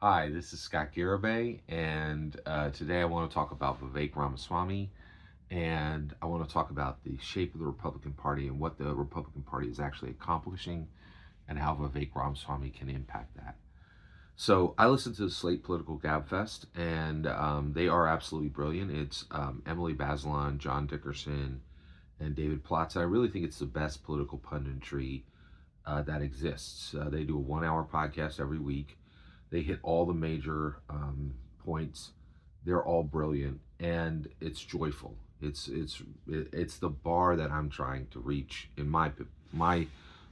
Hi, this is Scott Garibay, and today I want to talk about Vivek Ramaswamy, and I want to talk about the shape of the Republican Party and what the Republican Party is actually accomplishing, and how Vivek Ramaswamy can impact that. So I listen to the Slate Political gabfest, and they are absolutely brilliant. It's Emily Bazelon, John Dickerson, and David Plotz. I really think it's the best political punditry that exists. They do a 1 hour podcast every week. They hit all the major points. They're all brilliant, and it's joyful. It's the bar that I'm trying to reach in my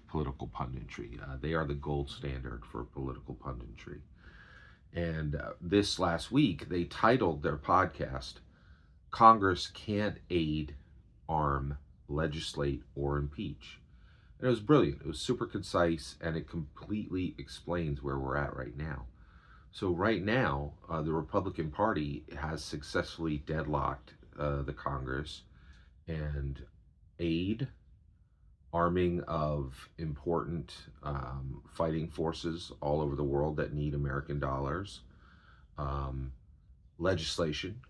political punditry. They are the gold standard for political punditry. And this last week, they titled their podcast "Congress Can't Aid, Arm, Legislate, or Impeach." And it was brilliant. It was super concise, and it completely explains where we're at right now. So right now, the Republican Party has successfully deadlocked the Congress and aid, arming of important fighting forces all over the world that need American dollars, um, legislation,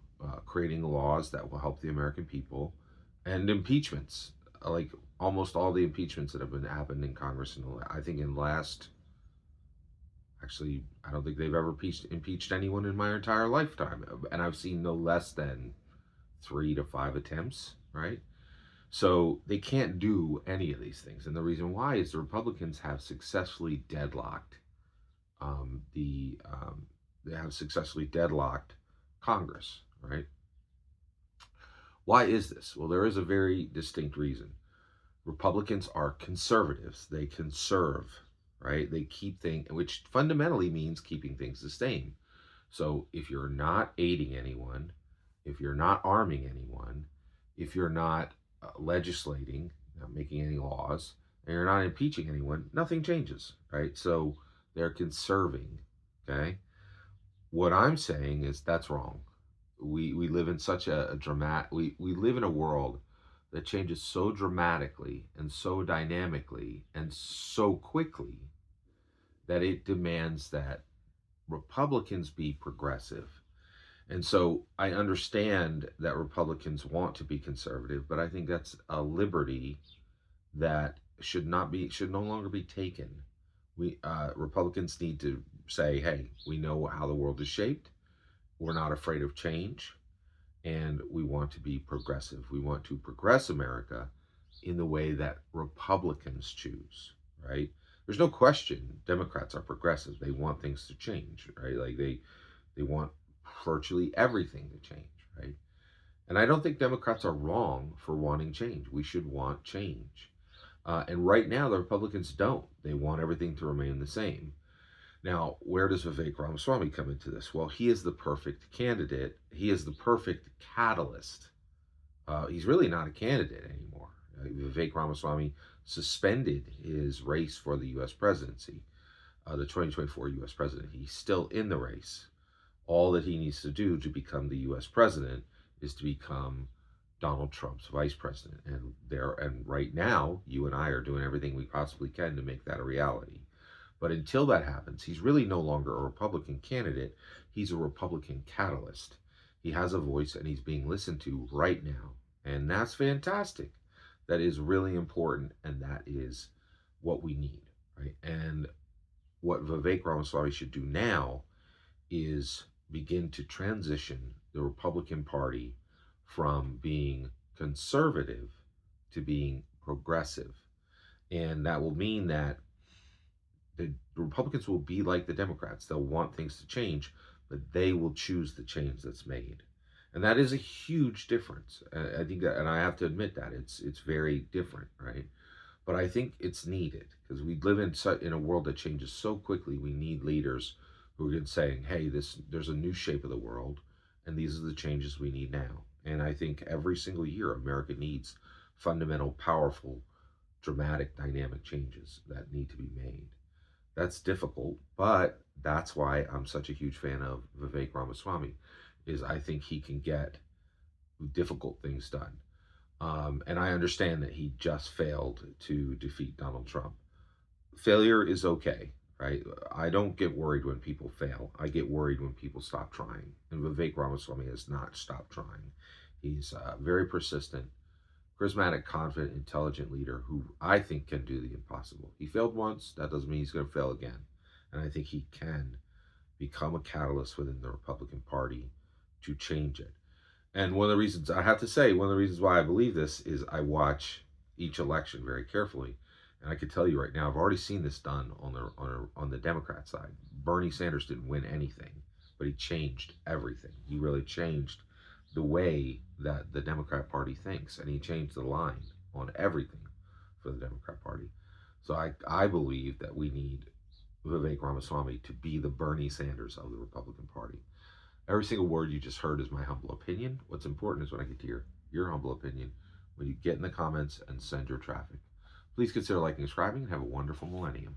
creating laws that will help the American people, and impeachments, like almost all the impeachments that have been happened in Congress. I think in the last, actually, I don't think they've ever impeached anyone in my entire lifetime, and I've seen no less than 3 to 5 attempts. Right, so they can't do any of these things, and the reason why is the Republicans have successfully deadlocked the they have successfully deadlocked Congress. Right. Why is this? Well, there is a very distinct reason. Republicans are conservatives. They conserve, right? They keep things, which fundamentally means keeping things the same. So if you're not aiding anyone, if you're not arming anyone, if you're not legislating, not making any laws, and you're not impeaching anyone, nothing changes, right? So they're conserving, okay? What I'm saying is that's wrong. We live in such a dramatic, we live in a world that changes so dramatically and so dynamically and so quickly that it demands that Republicans be progressive. And so I understand that Republicans want to be conservative, but I think that's a liberty that should no longer be taken. We Republicans need to say, hey, we know how the world is shaped. We're not afraid of change, and we want to be progressive. We want to progress America in the way that Republicans choose, right? There's no question Democrats are progressive. They want things to change, right? Like they want virtually everything to change, right? And I don't think Democrats are wrong for wanting change. We should want change. And right now, the Republicans don't. They want everything to remain the same. Now, where does Vivek Ramaswamy come into this? Well, he is the perfect candidate. He is the perfect catalyst. He's really not a candidate anymore. Vivek Ramaswamy suspended his race for the U.S. presidency, the 2024 U.S. president. He's still in the race. All that he needs to do to become the U.S. president is to become Donald Trump's vice president. And right now, you and I are doing everything we possibly can to make that a reality. But until that happens, he's really no longer a Republican candidate. He's a Republican catalyst. He has a voice and he's being listened to right now. And that's fantastic. That is really important. And that is what we need. Right. And what Vivek Ramaswamy should do now is begin to transition the Republican Party from being conservative to being progressive. And that will mean that the Republicans will be like the Democrats. They'll want things to change, but they will choose the change that's made. And that is a huge difference. I think that, and I have to admit that it's very different, right? But I think it's needed because we live in a world that changes so quickly. We need leaders who are saying, "Hey, there's a new shape of the world, and these are the changes we need now." And I think every single year, America needs fundamental, powerful, dramatic, dynamic changes that need to be made. That's difficult, but that's why I'm such a huge fan of Vivek Ramaswamy, is I think he can get difficult things done. And I understand that he just failed to defeat Donald Trump. Failure is okay. right? I don't get worried when people fail. I get worried when people stop trying. And Vivek Ramaswamy has not stopped trying. He's very persistent, charismatic, confident, intelligent leader who I think can do the impossible. He failed once. That doesn't mean he's going to fail again. And I think he can become a catalyst within the Republican Party to change it. And one of the reasons, I have to say, one of the reasons why I believe this is I watch each election very carefully. And I can tell you right now, I've already seen this done on the Democrat side. Bernie Sanders didn't win anything, but he changed everything. He really changed the way that the Democrat Party thinks, and he changed the line on everything for the Democrat Party. So I believe that we need Vivek Ramaswamy to be the Bernie Sanders of the Republican Party. Every single word you just heard is my humble opinion. What's important is when I get to your humble opinion, when you get in the comments and send your traffic. Please consider liking and subscribing, and have a wonderful millennium.